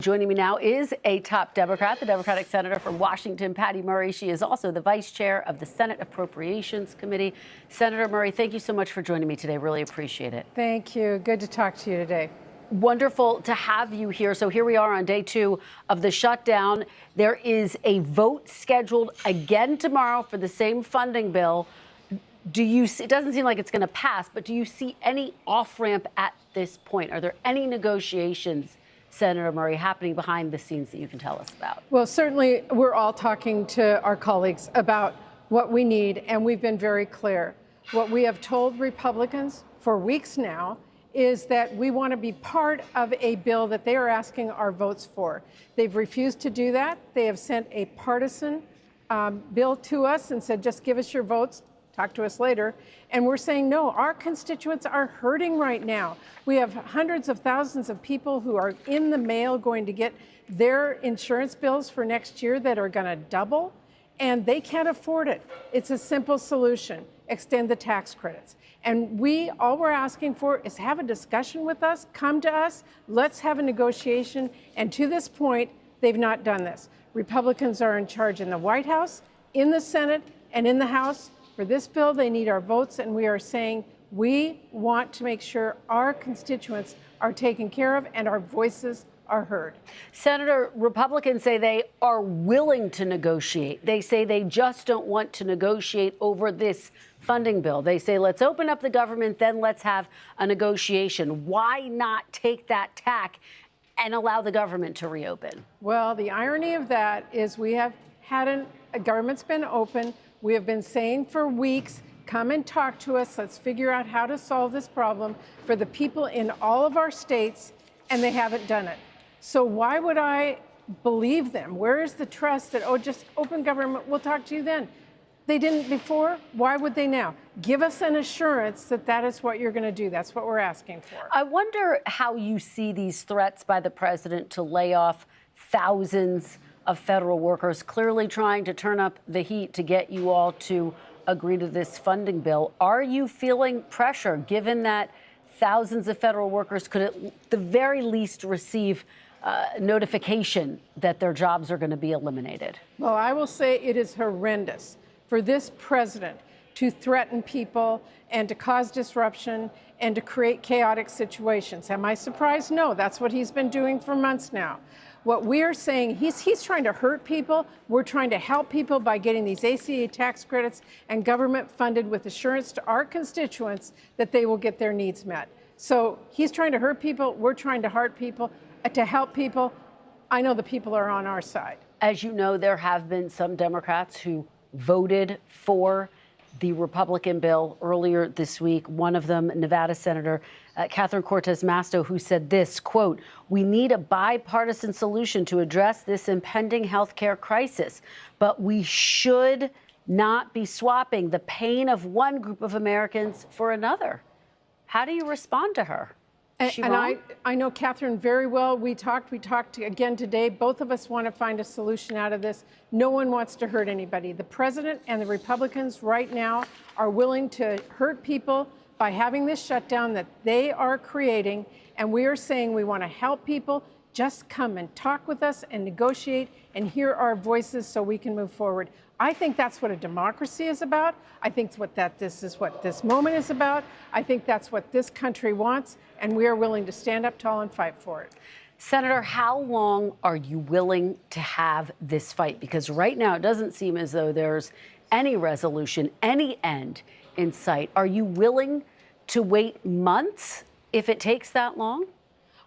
Joining me now is a top Democrat, the Democratic Senator from Washington, Patty Murray. She is also the Vice Chair of the Senate Appropriations Committee. Senator Murray, thank you so much for joining me today. Really appreciate it. Thank you. Good to talk to you today. Wonderful to have you here. So here we are on day 2 of the shutdown. There is a vote scheduled again tomorrow for the same funding bill. It doesn't seem like it's going to pass, but do you see any off-ramp at this point? Are there any negotiations, Senator Murray, happening behind the scenes that you can tell us about? Well, certainly we're all talking to our colleagues about what we need, and we've been very clear. What we have told Republicans for weeks now is that we want to be part of a bill that they are asking our votes for. They've refused to do that. They have sent a partisan bill to us and said, just give us your votes. Talk to us later. And we're saying, no, our constituents are hurting right now. We have hundreds of thousands of people who are in the mail going to get their insurance bills for next year that are going to double, and they can't afford it. It's a simple solution. Extend the tax credits. And all we're asking for is have a discussion with us, come to us, let's have a negotiation. And to this point, they've not done this. Republicans are in charge in the White House, in the Senate, and in the House. For this bill, they need our votes, and we are saying we want to make sure our constituents are taken care of and our voices are heard. Senator, Republicans say they are willing to negotiate. They say they just don't want to negotiate over this funding bill. They say, let's open up the government, then let's have a negotiation. Why not take that tack and allow the government to reopen? Well, the irony of that is we have had a government's been open. We have been saying for weeks, come and talk to us. Let's figure out how to solve this problem for the people in all of our states, and they haven't done it. So why would I believe them? Where is the trust that, oh, just open government, we'll talk to you then? They didn't before. Why would they now? Give us an assurance that that is what you're going to do. That's what we're asking for. I wonder how you see these threats by the president to lay off thousands of federal workers, clearly trying to turn up the heat to get you all to agree to this funding bill. Are you feeling pressure, given that thousands of federal workers could at the very least receive notification that their jobs are going to be eliminated? Well, I will say it is horrendous for this president to threaten people and to cause disruption and to create chaotic situations. Am I surprised? No, that's what he's been doing for months now. What we're saying, he's trying to hurt people. We're trying to help people by getting these ACA tax credits and government funded with assurance to our constituents that they will get their needs met. So he's trying to hurt people. We're trying to help people. I know the people are on our side. As you know, there have been some Democrats who voted for the Republican bill earlier this week. One of them, Nevada Senator Catherine Cortez Masto, who said this, quote, "We need a bipartisan solution to address this impending health care crisis, but we should not be swapping the pain of one group of Americans for another." How do you respond to her? I know Catherine very well. We talked again today. Both of us want to find a solution out of this. No one wants to hurt anybody. The president and the Republicans right now are willing to hurt people by having this shutdown that they are creating. And we are saying we want to help people. Just come and talk with us and negotiate and hear our voices so we can move forward. I think that's what a democracy is about. I think this is what this moment is about. I think that's what this country wants, and we are willing to stand up tall and fight for it. Senator, how long are you willing to have this fight? Because right now it doesn't seem as though there's any resolution, any end in sight. Are you willing to wait months if it takes that long?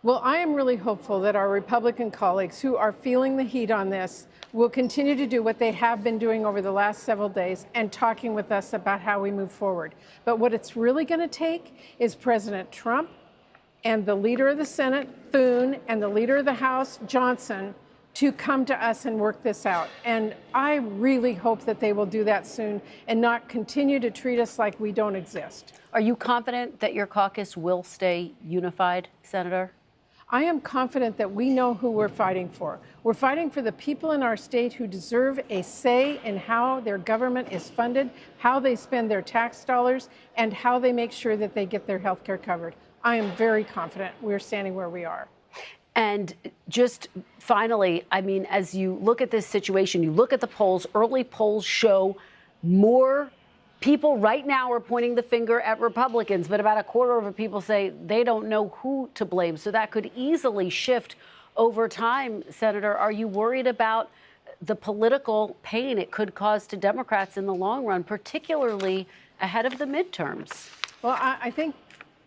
Well, I am really hopeful that our Republican colleagues who are feeling the heat on this will continue to do what they have been doing over the last several days and talking with us about how we move forward. But what it's really going to take is President Trump and the leader of the Senate, Thune, and the leader of the House, Johnson, to come to us and work this out. And I really hope that they will do that soon and not continue to treat us like we don't exist. Are you confident that your caucus will stay unified, Senator? I am confident that we know who we're fighting for. We're fighting for the people in our state who deserve a say in how their government is funded, how they spend their tax dollars, and how they make sure that they get their health care covered. I am very confident we're standing where we are. And just finally, I mean, as you look at this situation, you look at the polls, early polls show more people right now are pointing the finger at Republicans, but about a quarter of the people say they don't know who to blame. So that could easily shift over time. Senator, are you worried about the political pain it could cause to Democrats in the long run, particularly ahead of the midterms? Well, I think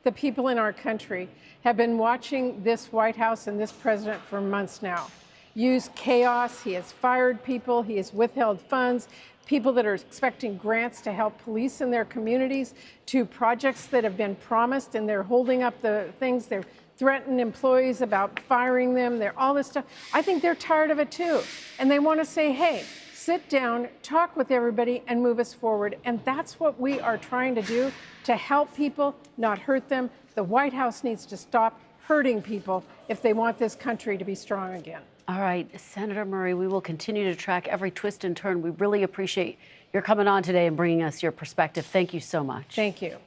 the people in our country have been watching this White House and this president for months now use chaos. He has fired people. He has withheld funds. People that are expecting grants to help police in their communities, to projects that have been promised, and they're holding up the things. They're threatening employees about firing them. They're all this stuff. I think they're tired of it too. And they want to say, hey, sit down, talk with everybody, and move us forward. And that's what we are trying to do, to help people, not hurt them. The White House needs to stop hurting people if they want this country to be strong again. All right, Senator Murray, we will continue to track every twist and turn. We really appreciate your coming on today and bringing us your perspective. Thank you so much. Thank you.